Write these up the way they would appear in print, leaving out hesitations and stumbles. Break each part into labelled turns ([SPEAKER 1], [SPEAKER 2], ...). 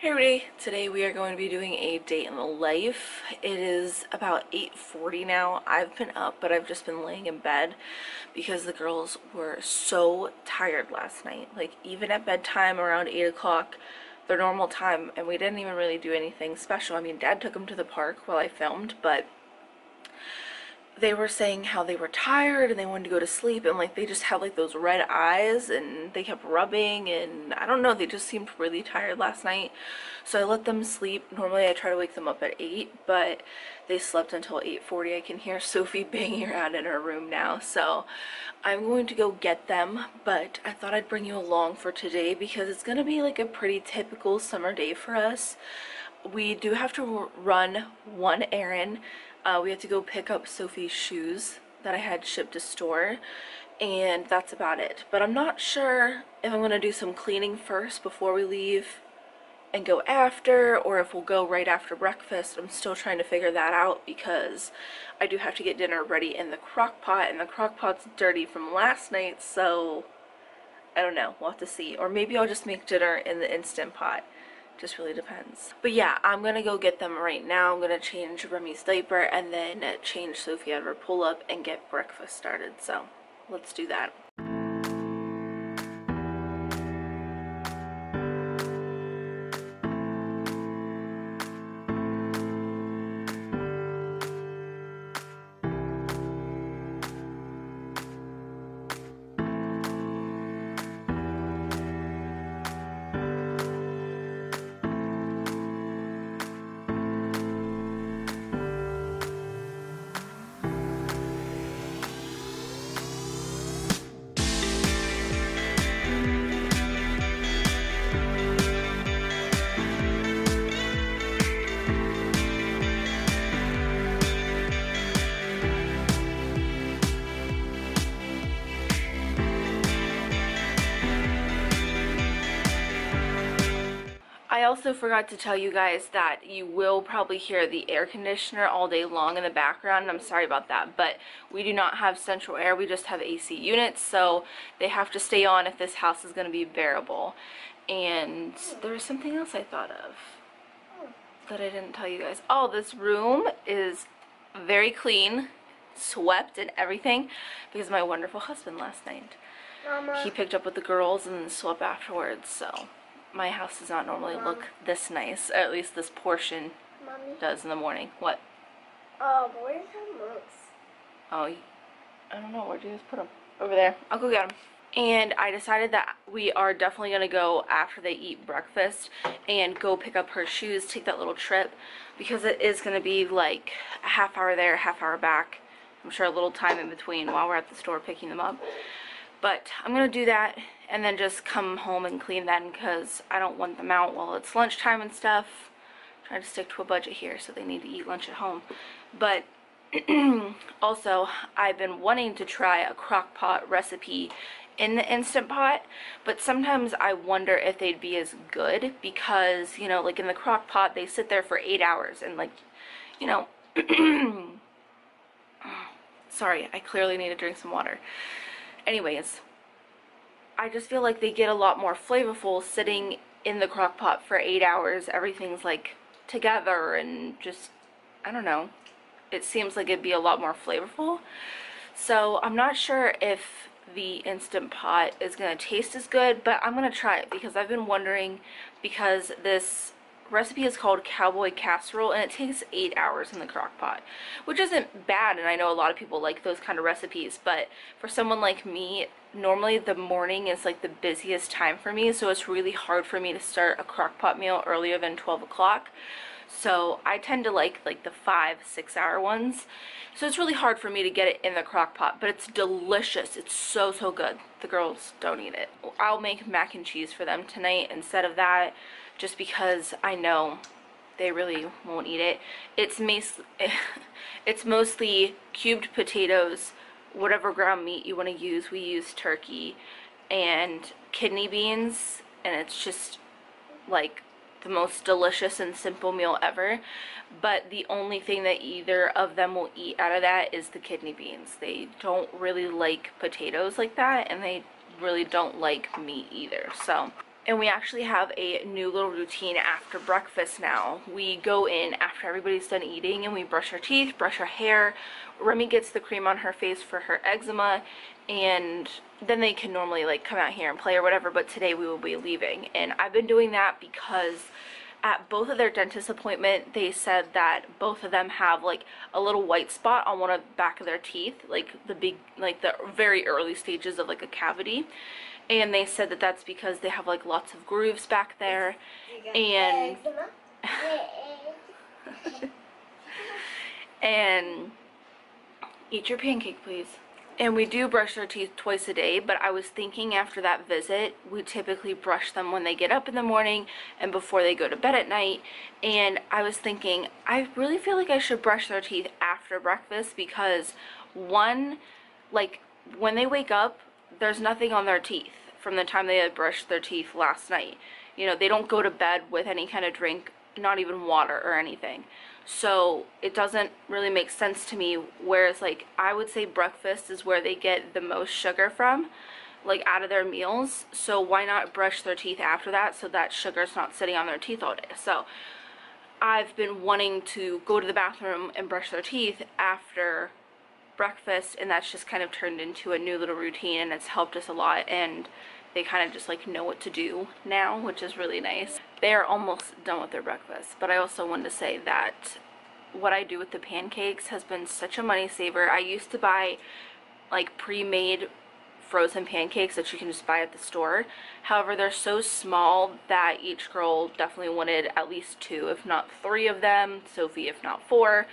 [SPEAKER 1] Hey everybody, today we are going to be doing a day in the life. It is about 8:40 now. I've been up, but I've just been laying in bed because the girls were so tired last night. Like even at bedtime around 8 o'clock, their normal time, and we didn't even really do anything special. I mean, Dad took them to the park while I filmed, but they were saying how they were tired and they wanted to go to sleep, and like they just had like those red eyes and they kept rubbing, and I don't know, they just seemed really tired last night. So I let them sleep. Normally I try to wake them up at 8, but they slept until 8:40. I can hear Sophie banging around in her room now, so I'm going to go get them. But I thought I'd bring you along for today because it's gonna be like a pretty typical summer day for us. We do have to run one errand. We have to go pick up Sophie's shoes that I had shipped to store, and that's about it. But I'm not sure if I'm going to do some cleaning first before we leave and go after, or if we'll go right after breakfast. I'm still trying to figure that out because I do have to get dinner ready in the crock pot, and the crock pot's dirty from last night, so I don't know. We'll have to see. Or maybe I'll just make dinner in the Instant Pot. Just really depends. But yeah, I'm gonna go get them right now. I'm gonna change Remy's diaper and then change Sophie out of her pull-up and get breakfast started. So let's do that. I also forgot to tell you guys that you will probably hear the air conditioner all day long in the background. I'm sorry about that, but we do not have central air. We just have AC units, so they have to stay on if this house is going to be bearable. And there was something else I thought of that I didn't tell you guys. Oh, this room is very clean, swept and everything, because of my wonderful husband last night. Mama. He picked up with the girls and swept afterwards, so my house does not normally look this nice, or at least this portion Mommy. Does in the morning. What?
[SPEAKER 2] Where's the moose?
[SPEAKER 1] Oh, I don't know. Where'd you just put them? Over there. I'll go get them. And I decided that we are definitely going to go after they eat breakfast and go pick up her shoes, take that little trip, because it is going to be like a half hour there, a half hour back. I'm sure a little time in between while we're at the store picking them up. But I'm going to do that and then just come home and clean them because I don't want them out while it's lunchtime and stuff. I'm trying to stick to a budget here, so they need to eat lunch at home. But also, I've been wanting to try a crock pot recipe in the Instant Pot, but sometimes I wonder if they'd be as good because, you know, like in the crock pot, they sit there for 8 hours and like, you know, sorry, I clearly need to drink some water. Anyways, I just feel like they get a lot more flavorful sitting in the crock pot for 8 hours. Everything's like together and just, I don't know. It seems like it'd be a lot more flavorful. So I'm not sure if the Instant Pot is going to taste as good, but I'm going to try it because I've been wondering, because this recipe is called Cowboy Casserole and it takes 8 hours in the crock pot, which isn't bad, and I know a lot of people like those kind of recipes, but for someone like me, normally the morning is like the busiest time for me, so it's really hard for me to start a crock pot meal earlier than 12 o'clock. So I tend to like the 5-6 hour ones, so it's really hard for me to get it in the crock pot, but it's delicious. It's so good. The girls don't eat it. I'll make mac and cheese for them tonight instead of that, just because I know they really won't eat it. It's mostly cubed potatoes, whatever ground meat you want to use. We use turkey and kidney beans, and it's just like the most delicious and simple meal ever. But the only thing that either of them will eat out of that is the kidney beans. They don't really like potatoes like that, and they really don't like meat either. So And we actually have a new little routine after breakfast now. We go in after everybody's done eating and we brush our teeth, brush our hair. Remy gets the cream on her face for her eczema, and then they can normally like come out here and play or whatever, but today we will be leaving. And I've been doing that because at both of their dentist appointment, they said that both of them have like a little white spot on one of the back of their teeth, like the very early stages of like a cavity. And they said that that's because they have like lots of grooves back there. And and eat your pancake, please. And we do brush their teeth twice a day, but I was thinking after that visit, we typically brush them when they get up in the morning and before they go to bed at night. And I was thinking, I really feel like I should brush their teeth after breakfast because, one, like when they wake up, there's nothing on their teeth from the time they had brushed their teeth last night. You know, they don't go to bed with any kind of drink, not even water or anything. So it doesn't really make sense to me, whereas like I would say breakfast is where they get the most sugar from, like out of their meals. So why not brush their teeth after that so that sugar's not sitting on their teeth all day? So I've been wanting to go to the bathroom and brush their teeth after breakfast, and that's just kind of turned into a new little routine, and it's helped us a lot, and they kind of just like know what to do now, which is really nice. They are almost done with their breakfast, but I also wanted to say that what I do with the pancakes has been such a money saver. I used to buy like pre-made frozen pancakes that you can just buy at the store. However, they're so small that each girl definitely wanted at least 2, if not 3 of them, Sophie if not 4,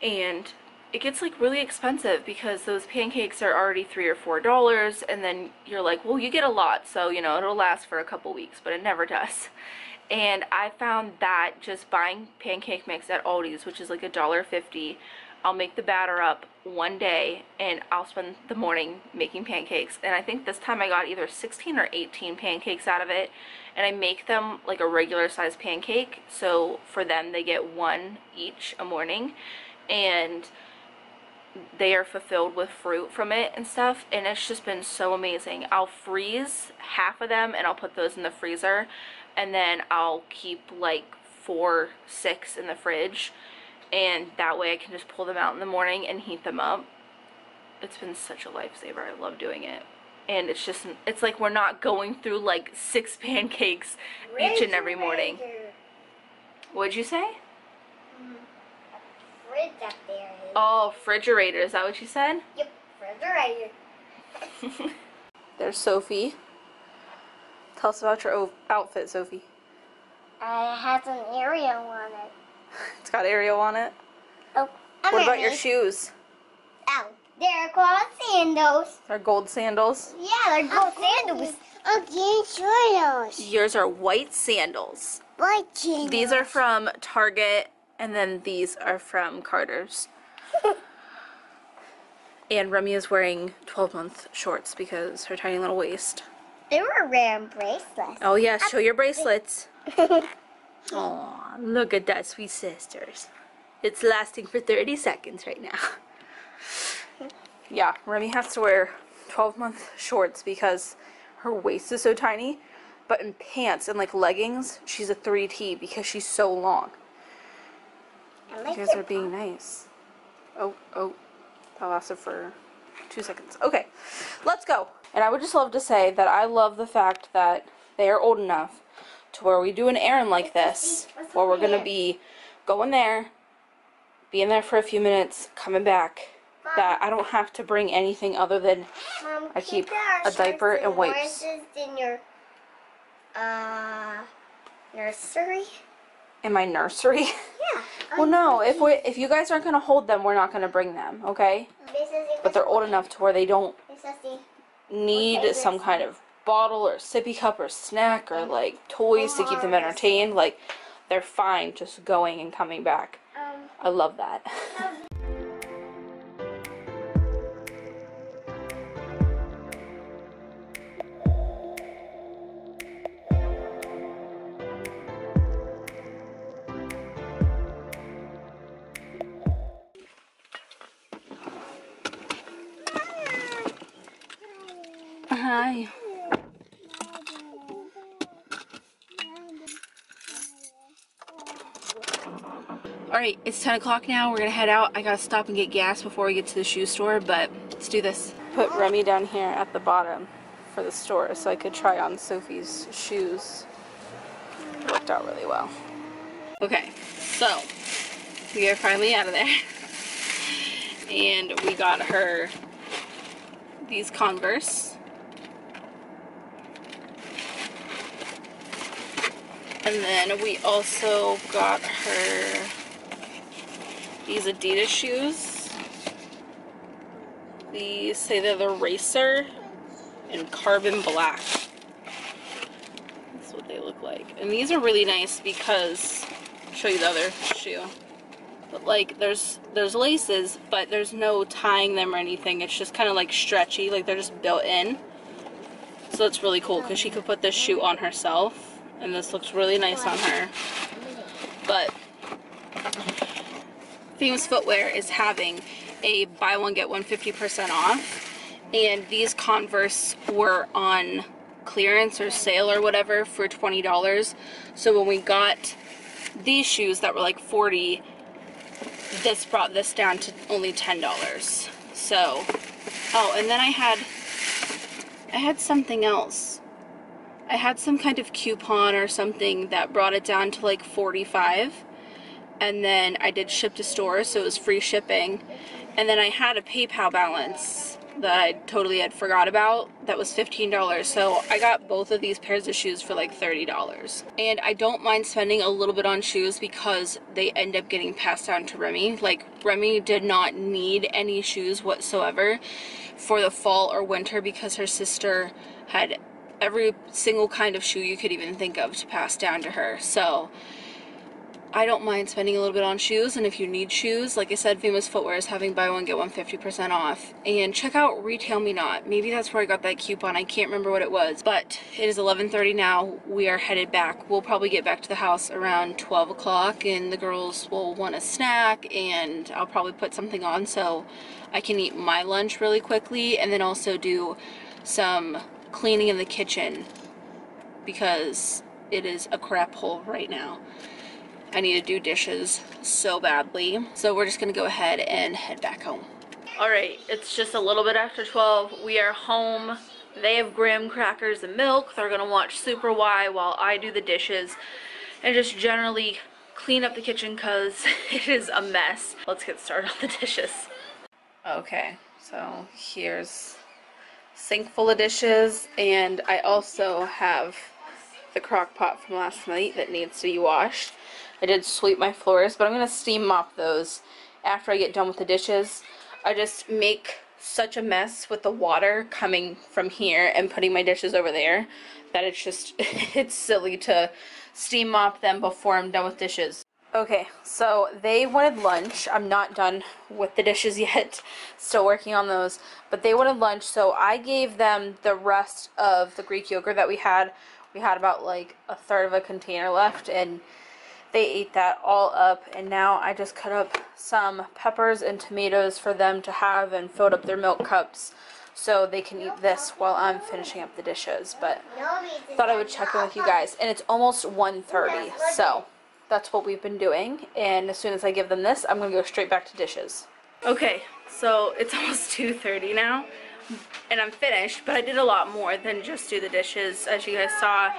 [SPEAKER 1] and it gets like really expensive because those pancakes are already $3 or $4, and then you're like, well, you get a lot, so you know it'll last for a couple weeks, but it never does. And I found that just buying pancake mix at Aldi's, which is like $1.50, I'll make the batter up one day and I'll spend the morning making pancakes. And I think this time I got either 16 or 18 pancakes out of it, and I make them like a regular size pancake, so for them they get 1 each a morning, and they are fulfilled with fruit from it and stuff, and it's just been so amazing. I'll freeze half of them and I'll put those in the freezer, and then I'll keep like 4, 6 in the fridge, and that way I can just pull them out in the morning and heat them up. It's been such a lifesaver. I love doing it. And it's just, it's like we're not going through like 6 pancakes each and every morning. What'd you say?
[SPEAKER 2] Fridge up there.
[SPEAKER 1] Oh, refrigerator. Is that what you said?
[SPEAKER 2] Yep, refrigerator.
[SPEAKER 1] There's Sophie. Tell us about your outfit, Sophie.
[SPEAKER 2] It has an Ariel on it.
[SPEAKER 1] It's got Ariel on it.
[SPEAKER 2] Oh,
[SPEAKER 1] What about your shoes?
[SPEAKER 2] Oh, they're called sandals.
[SPEAKER 1] They're gold sandals.
[SPEAKER 2] Yeah, they're gold sandals. Again, sandals.
[SPEAKER 1] Yours are white sandals.
[SPEAKER 2] White sandals.
[SPEAKER 1] These are from Target, and then these are from Carter's. And Remy is wearing 12-month shorts because her tiny little waist.
[SPEAKER 2] They were wearing bracelets.
[SPEAKER 1] Oh yeah, show your bracelets. Aw, look at that, sweet sisters. It's lasting for 30 seconds right now. Yeah, Remy has to wear 12-month shorts because her waist is so tiny. But in pants and like leggings, she's a 3T because she's so long. You guys are being nice. Oh, that lasted for 2 seconds. Okay, let's go. And I would just love to say that I love the fact that they are old enough to where we do an errand like this, where we're going to be going there, being there for a few minutes, coming back, that I don't have to bring anything other than
[SPEAKER 2] Mom,
[SPEAKER 1] I keep a diaper and wipes.
[SPEAKER 2] In your nursery?
[SPEAKER 1] In my nursery?
[SPEAKER 2] Yeah.
[SPEAKER 1] Well, no, if you guys aren't going to hold them, we're not going to bring them, okay? But they're old enough to where they don't need some kind of bottle or sippy cup or snack or like toys to keep them entertained. Like, they're fine just going and coming back. I love that. Hi. Alright, it's 10 o'clock now. We're gonna head out. I gotta stop and get gas before we get to the shoe store, but let's do this. Put Remy down here at the bottom for the store so I could try on Sophie's shoes. It worked out really well. Okay, so we are finally out of there. And we got her these Converse. And then we also got her these Adidas shoes. These say they're the Racer in carbon black. That's what they look like. And these are really nice because, I'll show you the other shoe. But like there's laces, but there's no tying them or anything. It's just kind of like stretchy, like they're just built in. So it's really cool because she could put this shoe on herself, and this looks really nice on her. But Famous Footwear is having a buy one get one 50% off, and these Converse were on clearance or sale or whatever for $20. So when we got these shoes that were like $40, this brought this down to only $10. So, oh, and then I had something else. I had some kind of coupon or something that brought it down to like $45. And then I did ship to store, so it was free shipping. And then I had a PayPal balance that I totally had forgot about that was $15. So I got both of these pairs of shoes for like $30. And I don't mind spending a little bit on shoes because they end up getting passed down to Remy. Like, Remy did not need any shoes whatsoever for the fall or winter because her sister had every single kind of shoe you could even think of to pass down to her. So I don't mind spending a little bit on shoes, and if you need shoes, like I said, Famous Footwear is having buy one get one 50% off. And check out Retail Me Not. Maybe that's where I got that coupon. I can't remember what it was, but it is 11:30 now. We are headed back. We'll probably get back to the house around 12 o'clock, and the girls will want a snack, and I'll probably put something on so I can eat my lunch really quickly, and then also do some cleaning in the kitchen because it is a crap hole right now. I need to do dishes so badly. So we're just gonna go ahead and head back home. All right, it's just a little bit after 12. We are home. They have graham crackers and milk. They're gonna watch Super Y while I do the dishes and just generally clean up the kitchen because it is a mess. Let's get started on the dishes. Okay, so here's sink full of dishes, and I also have the crock pot from last night that needs to be washed. I did sweep my floors, but I'm going to steam mop those after I get done with the dishes. I just make such a mess with the water coming from here and putting my dishes over there that it's just, it's silly to steam mop them before I'm done with dishes. Okay, so they wanted lunch. I'm not done with the dishes yet, still working on those, but they wanted lunch, so I gave them the rest of the Greek yogurt that we had. We had about like a third of a container left, and they ate that all up, and now I just cut up some peppers and tomatoes for them to have and filled up their milk cups so they can eat this while I'm finishing up the dishes. But thought I would check in with you guys, and it's almost 1:30, so that's what we've been doing, and as soon as I give them this, I'm gonna go straight back to dishes. Okay, so it's almost 2:30 now, and I'm finished, but I did a lot more than just do the dishes. As you guys saw,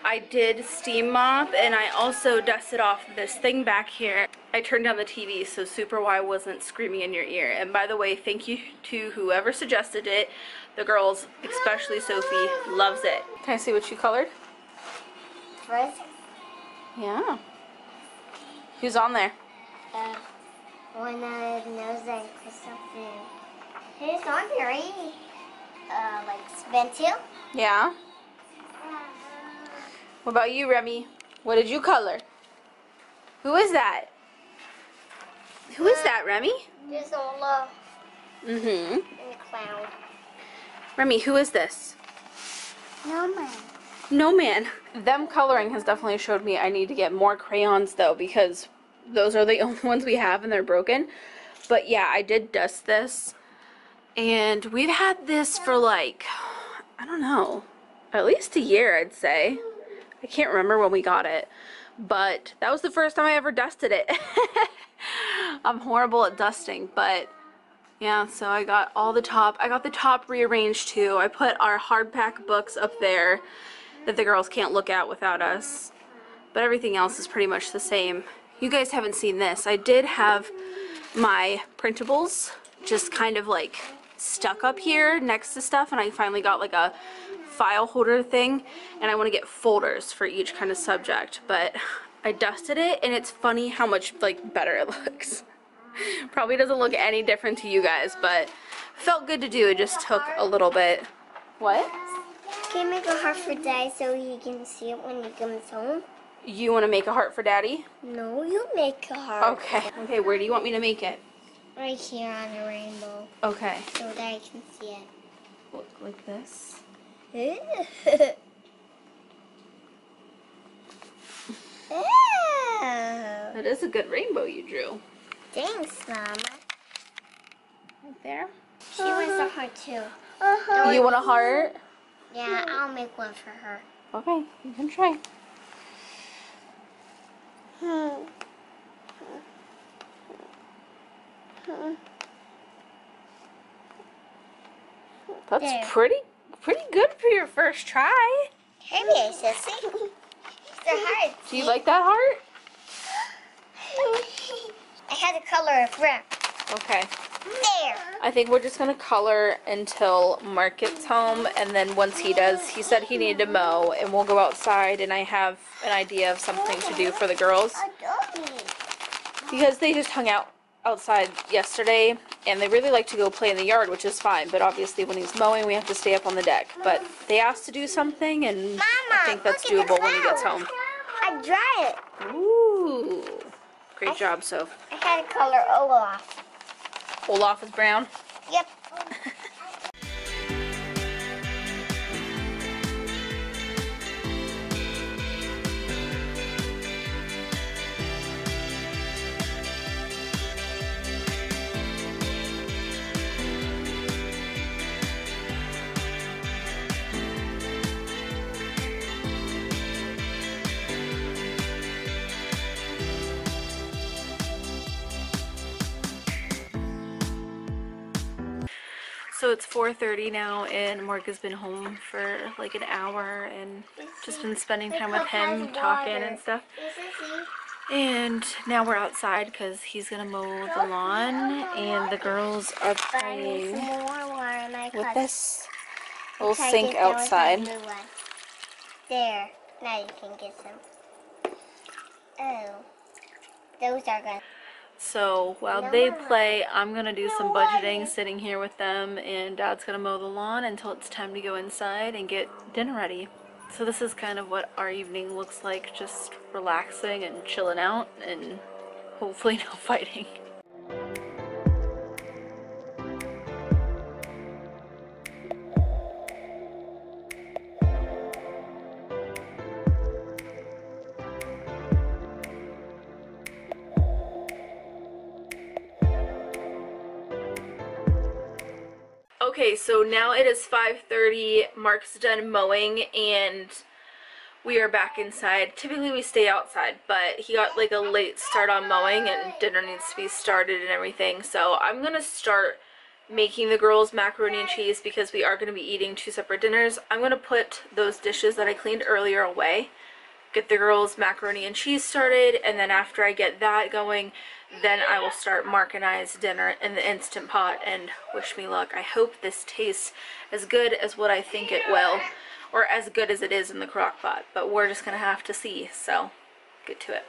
[SPEAKER 1] I did steam mop, and I also dusted off this thing back here. I turned down the TV so Super Y wasn't screaming in your ear. And by the way, thank you to whoever suggested it. The girls, especially Sophie, loves it. Can I see what you colored?
[SPEAKER 2] First,
[SPEAKER 1] Yeah. Who's on there?
[SPEAKER 2] one of nose and something. Who's on there? Like Spentil?
[SPEAKER 1] Yeah. What about you, Remy? What did you color? Who is that? Who is that, Remy?
[SPEAKER 2] There's Ola
[SPEAKER 1] Mm-hmm.
[SPEAKER 2] and the cloud.
[SPEAKER 1] Remy, who is this?
[SPEAKER 2] No man.
[SPEAKER 1] No man. Them coloring has definitely showed me I need to get more crayons though, because those are the only ones we have and they're broken. But yeah, I did dust this, and we've had this for like, I don't know, at least a year, I'd say. I can't remember when we got it,
[SPEAKER 3] but that was the first time I ever dusted it. I'm horrible at dusting, but yeah, so I got the top rearranged too. I put our hardback books up there that the girls can't look at without us, but everything else is pretty much the same. You guys haven't seen this. I did have my printables just kind of like stuck up here next to stuff, and I finally got like a file holder thing, and I want to get folders for each kind of subject, but I dusted it and it's funny how much like better it looks. Probably doesn't look any different to you guys, but felt good to do. It just took a little bit. What?
[SPEAKER 2] Can you make a heart for Dad so he can see it when he comes home?
[SPEAKER 3] You want to make a heart for Daddy?
[SPEAKER 2] No, you make a heart.
[SPEAKER 3] Okay. Okay, where do you want me to make it?
[SPEAKER 2] Right here on the rainbow.
[SPEAKER 3] Okay.
[SPEAKER 2] So Dad can see it.
[SPEAKER 3] Look like this.
[SPEAKER 2] Oh.
[SPEAKER 3] That is a good rainbow you drew.
[SPEAKER 2] Thanks, Mama.
[SPEAKER 3] Right there.
[SPEAKER 2] She wants a heart too.
[SPEAKER 3] You want a heart?
[SPEAKER 2] Yeah, I'll make one for her.
[SPEAKER 3] Okay, you can try. That's
[SPEAKER 2] There.
[SPEAKER 3] pretty good for your first try.
[SPEAKER 2] Hey there, Sissy. It's a heart.
[SPEAKER 3] Do you like that heart?
[SPEAKER 2] I had to color it brown.
[SPEAKER 3] Okay.
[SPEAKER 2] There.
[SPEAKER 3] I think we're just gonna color until Mark gets home, and then once he does, he said he needed to mow, and we'll go outside, and I have an idea of something to do for the girls, because they just hung out outside yesterday, and they really like to go play in the yard, which is fine, but obviously when he's mowing, we have to stay up on the deck. But they asked to do something, and
[SPEAKER 2] Mama,
[SPEAKER 3] I think that's
[SPEAKER 2] look at the
[SPEAKER 3] doable when he gets
[SPEAKER 2] cloud.
[SPEAKER 3] home.
[SPEAKER 2] I drew it.
[SPEAKER 3] Ooh. Great job, Soph.
[SPEAKER 2] I had to color Olaf.
[SPEAKER 3] Olaf is brown.
[SPEAKER 2] Yep.
[SPEAKER 1] So it's 4:30 now, and Mark has been home for like an hour and just been spending time with him, talking and stuff. And now we're outside because he's gonna mow the lawn, and the girls are playing with this little sink outside.
[SPEAKER 2] There. Now you can get some. Oh. Those are good.
[SPEAKER 1] So while they play, I'm gonna do some budgeting sitting here with them, and Dad's gonna mow the lawn until it's time to go inside and get dinner ready. So this is kind of what our evening looks like, just relaxing and chilling out, and hopefully no fighting. Okay, so now it is 5:30, Mark's done mowing, and we are back inside. Typically we stay outside, but he got like a late start on mowing, and dinner needs to be started and everything. So I'm gonna start making the girls macaroni and cheese because we are gonna be eating 2 separate dinners. I'm gonna put those dishes that I cleaned earlier away, get the girls macaroni and cheese started, and then after I get that going, then I will start Mark and I's dinner in the Instant Pot, and wish me luck. I hope this tastes as good as what I think it will, or as good as it is in the crock pot, but we're just gonna have to see, so get to it.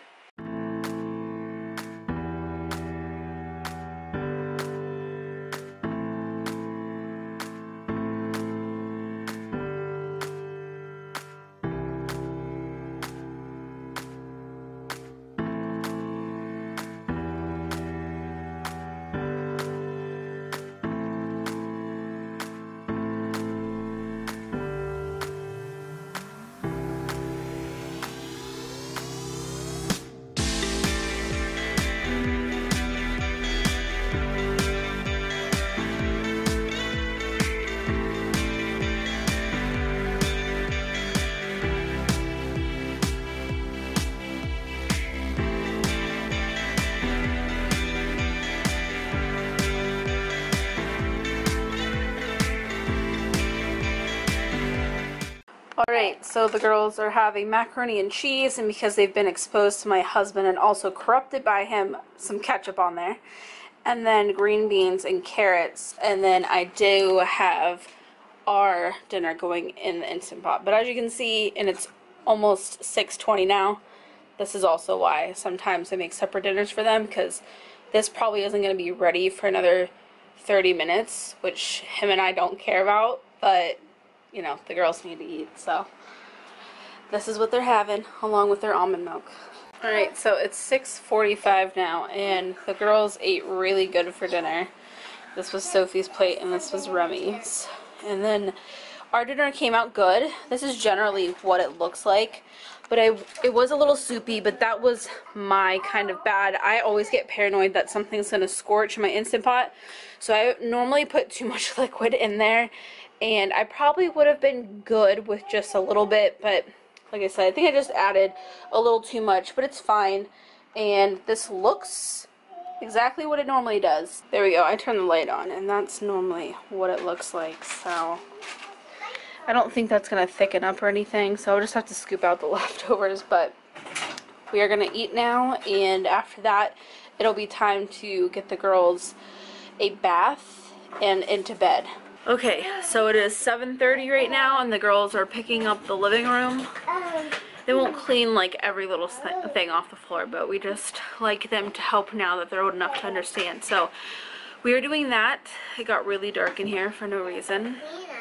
[SPEAKER 3] Alright, so the girls are having macaroni and cheese, and because they've been exposed to my husband and also corrupted by him, some ketchup on there. And then green beans and carrots, and then I do have our dinner going in the Instant Pot. But as you can see, and it's almost 6:20 now, this is also why sometimes I make separate dinners for them, because this probably isn't going to be ready for another 30 minutes, which him and I don't care about, but you know, the girls need to eat, so this is what they're having along with their almond milk. Alright, so it's 6:45 now, and the girls ate really good for dinner. This was Sophie's plate, and this was Remy's. And then our dinner came out good. This is generally what it looks like, but it was a little soupy, but that was my kind of bad. I always get paranoid that something's going to scorch my Instant Pot, so I normally put too much liquid in there, and I probably would have been good with just a little bit, but like I said, I think I just added a little too much, but it's fine. And this looks exactly what it normally does. There we go. I turned the light on, and that's normally what it looks like. So I don't think that's going to thicken up or anything, so I'll just have to scoop out the leftovers. But we are going to eat now, and after that, it'll be time to get the girls a bath and into bed. Okay, so it is 7:30 right now, and the girls are picking up the living room. They won't clean like every little thing off the floor, but we just like them to help now that they're old enough to understand. So we are doing that. It got really dark in here for no reason,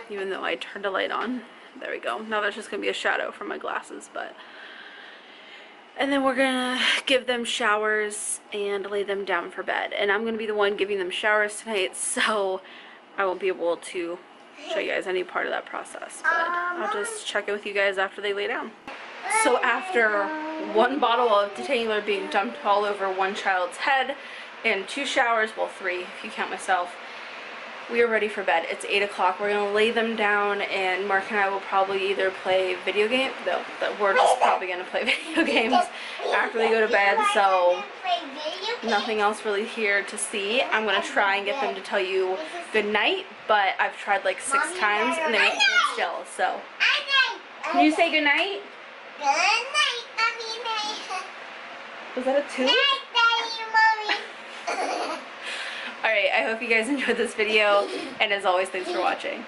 [SPEAKER 3] even though I turned a light on. There we go. Now there's just gonna be a shadow from my glasses, but. And then we're gonna give them showers and lay them down for bed. And I'm gonna be the one giving them showers tonight, so I won't be able to show you guys any part of that process, but I'll just check in with you guys after they lay down. So after one bottle of detailer being dumped all over one child's head and 2 showers, well 3 if you count myself, we are ready for bed. It's 8 o'clock. We're gonna lay them down, and Mark and I will probably either play video games, though we're just probably gonna play video games after they go to bed, so nothing else really here to see. I'm gonna try and get them to tell you good night, but I've tried like 6 times and they won't hold still, so. Can you say good night?
[SPEAKER 2] Good night, Mommy.
[SPEAKER 3] Was that a 2?
[SPEAKER 2] Night, Daddy, Mommy.
[SPEAKER 1] Alright, I hope you guys enjoyed this video, and as always, thanks for watching.